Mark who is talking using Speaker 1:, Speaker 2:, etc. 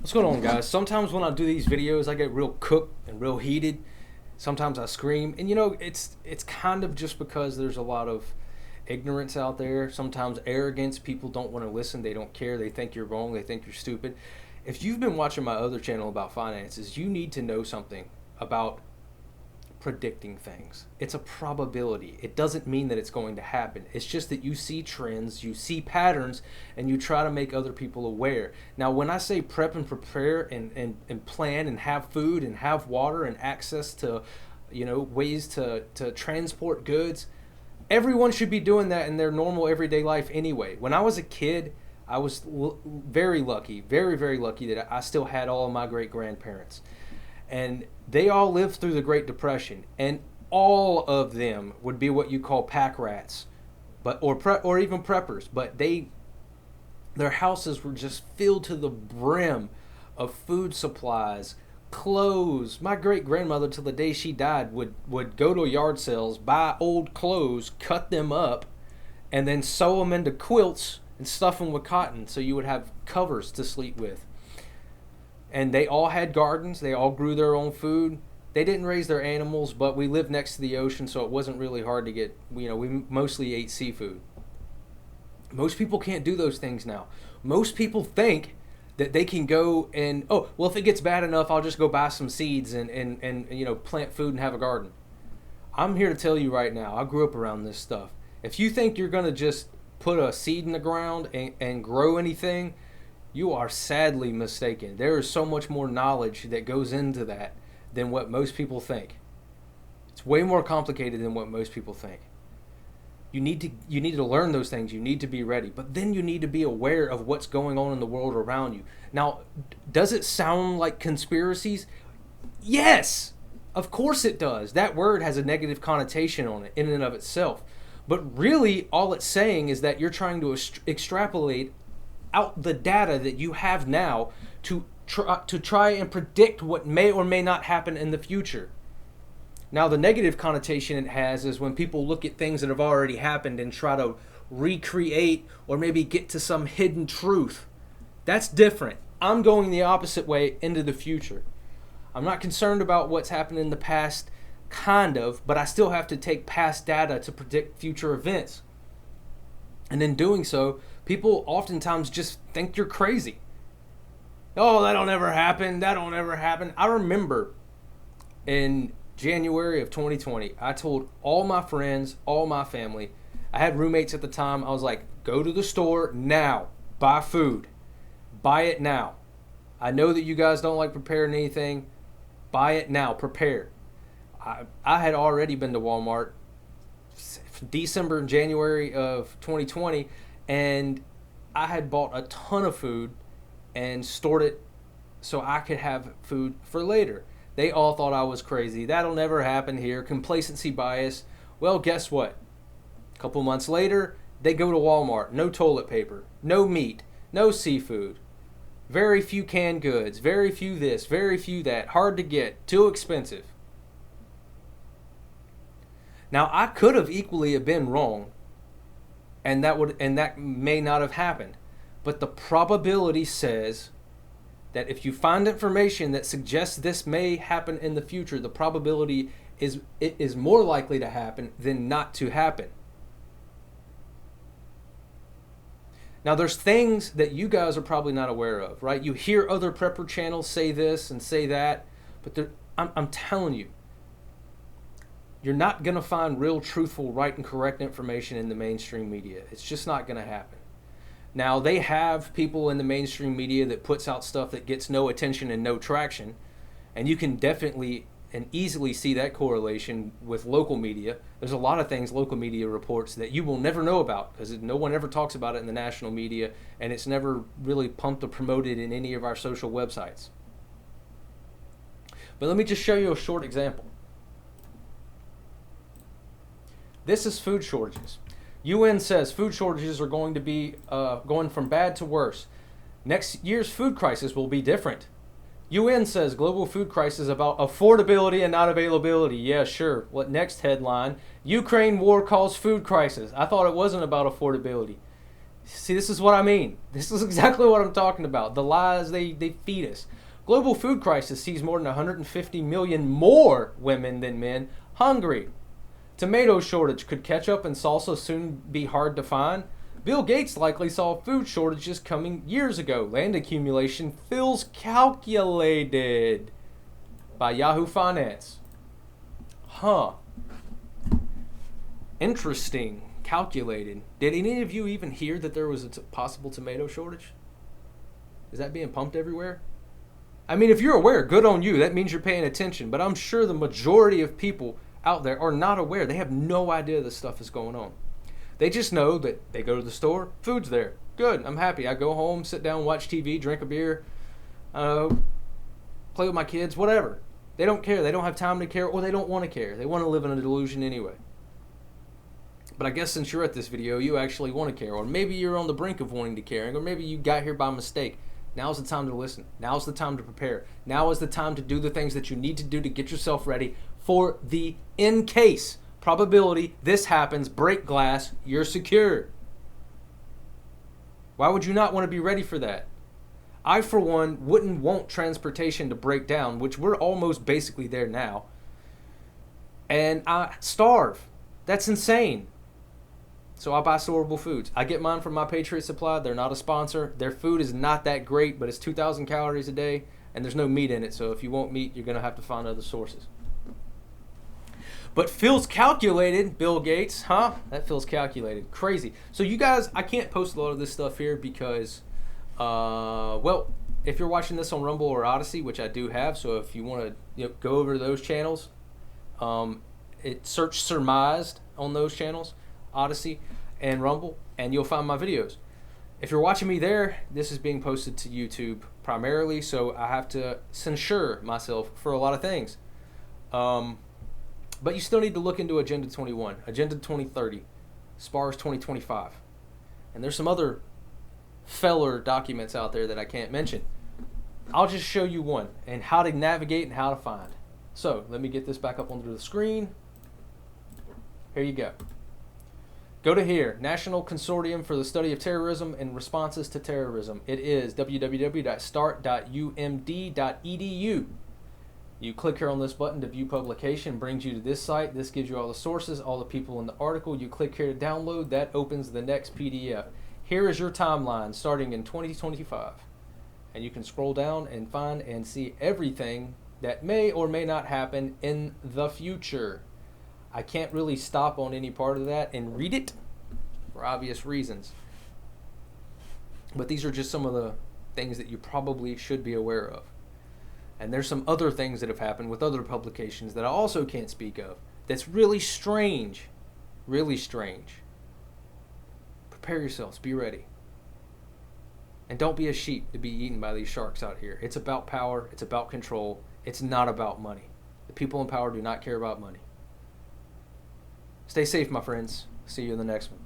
Speaker 1: What's going on, guys? Sometimes when I do these videos, I get real cooked and real heated. Sometimes I scream, and it's kind of just because there's a lot of ignorance out there. Sometimes arrogance. People don't want to listen. They don't care. They think you're wrong. They think you're stupid. If you've been watching my other channel about finances, you need to know something about predicting things. It's a probability. It doesn't mean that it's going to happen. It's just that you see trends, you see patterns, and you try to make other people aware. Now, when I say prep and prepare and plan and have food and have water and access to, ways to transport goods, everyone should be doing that in their normal everyday life anyway. When I was a kid, I was very lucky, very, very lucky that I still had all of my great grandparents, and they all lived through the Great Depression, and all of them would be what you call pack rats, or even preppers. But their houses were just filled to the brim of food supplies, clothes. My great grandmother, till the day she died, would go to yard sales, buy old clothes, cut them up, and then sew them into quilts and stuff them with cotton, so you would have covers to sleep with. And they all had gardens. They all grew their own food. They didn't raise their animals, but we lived next to the ocean, so it wasn't really hard to get. We mostly ate seafood. Most people can't do those things now. Most people think that they can go and, oh, well, if it gets bad enough, I'll just go buy some seeds and plant food and have a garden. I'm here to tell you right now, I grew up around this stuff. If you think you're going to just put a seed in the ground and grow anything, you are sadly mistaken. There is so much more knowledge that goes into that than what most people think. It's way more complicated than what most people think. You need to learn those things. You need to be ready. But then you need to be aware of what's going on in the world around you. Now, does it sound like conspiracies? Yes! Of course it does. That word has a negative connotation on it in and of itself. But really, all it's saying is that you're trying to extrapolate out the data that you have now to try and predict what may or may not happen in the future. Now, the negative connotation it has is when people look at things that have already happened and try to recreate or maybe get to some hidden truth. That's different. I'm going the opposite way into the future. I'm not concerned about what's happened in the past, kind of, but I still have to take past data to predict future events. And in doing so, people oftentimes just think you're crazy. Oh, that'll never happen. That'll never happen. I remember in January of 2020, I told all my friends, all my family, I had roommates at the time. I was like, go to the store now. Buy food. Buy it now. I know that you guys don't like preparing anything. Buy it now. Prepare. I had already been to Walmart December and January of 2020, and I had bought a ton of food and stored it so I could have food for later. They all thought I was crazy. That'll never happen here. Complacency bias. Well, guess what? A couple months later, they go to Walmart. No toilet paper, no meat, no seafood, very few canned goods, very few this, very few that, hard to get, too expensive. Now, I could have equally have been wrong, and that may not have happened. But the probability says that if you find information that suggests this may happen in the future, the probability is it is more likely to happen than not to happen. Now, there's things that you guys are probably not aware of, right? You hear other prepper channels say this and say that, but I'm telling you, you're not going to find real, truthful, right, and correct information in the mainstream media. It's just not going to happen. Now, they have people in the mainstream media that puts out stuff that gets no attention and no traction, and you can definitely and easily see that correlation with local media. There's a lot of things local media reports that you will never know about because no one ever talks about it in the national media, and it's never really pumped or promoted in any of our social websites. But let me just show you a short example. This is food shortages. UN says food shortages are going to be going from bad to worse. Next year's food crisis will be different. UN says global food crisis about affordability and not availability. Yeah, sure. What next headline? Ukraine war caused food crisis. I thought it wasn't about affordability. See, this is what I mean. This is exactly what I'm talking about. The lies they feed us. Global food crisis sees more than 150 million more women than men hungry. Tomato shortage. Could ketchup and salsa soon be hard to find? Bill Gates likely saw food shortages coming years ago. Land accumulation feels calculated by Yahoo Finance. Huh. Interesting. Calculated. Did any of you even hear that there was a possible tomato shortage? Is that being pumped everywhere? I mean, if you're aware, good on you. That means you're paying attention. But I'm sure the majority of people out there are not aware. They have no idea this stuff is going on. They just know that they go to the store, food's there. Good, I'm happy. I go home, sit down, watch TV, drink a beer, play with my kids, whatever. They don't care. They don't have time to care, or they don't want to care. They want to live in a delusion anyway. But I guess since you're at this video, you actually want to care. Or maybe you're on the brink of wanting to caring. Or maybe you got here by mistake. Now's the time to listen. Now's the time to prepare. Now is the time to do the things that you need to do to get yourself ready for the in case probability this happens, break glass, you're secure. Why would you not want to be ready for that? I, for one, wouldn't want transportation to break down, which we're almost basically there now, and I starve. That's insane. So I buy storable foods. I get mine from My Patriot Supply. They're not a sponsor. Their food is not that great, but it's 2,000 calories a day, and there's no meat in it. So if you want meat, you're going to have to find other sources. But feels calculated, Bill Gates, huh? That feels calculated. Crazy. So you guys, I can't post a lot of this stuff here because, well, if you're watching this on Rumble or Odyssey, which I do have, so if you want to go over to those channels, search Surmised on those channels, Odyssey and Rumble, and you'll find my videos. If you're watching me there, this is being posted to YouTube primarily, so I have to censure myself for a lot of things. But you still need to look into Agenda 21, Agenda 2030, SPARS 2025. And there's some other feller documents out there that I can't mention. I'll just show you one and how to navigate and how to find. So let me get this back up onto the screen. Here you go. Go to here, National Consortium for the Study of Terrorism and Responses to Terrorism. It is www.start.umd.edu. You click here on this button to view publication, brings you to this site. This gives you all the sources, all the people in the article. You click here to download. That opens the next PDF. Here is your timeline starting in 2025. And you can scroll down and find and see everything that may or may not happen in the future. I can't really stop on any part of that and read it for obvious reasons. But these are just some of the things that you probably should be aware of. And there's some other things that have happened with other publications that I also can't speak of. That's really strange. Really strange. Prepare yourselves. Be ready. And don't be a sheep to be eaten by these sharks out here. It's about power. It's about control. It's not about money. The people in power do not care about money. Stay safe, my friends. See you in the next one.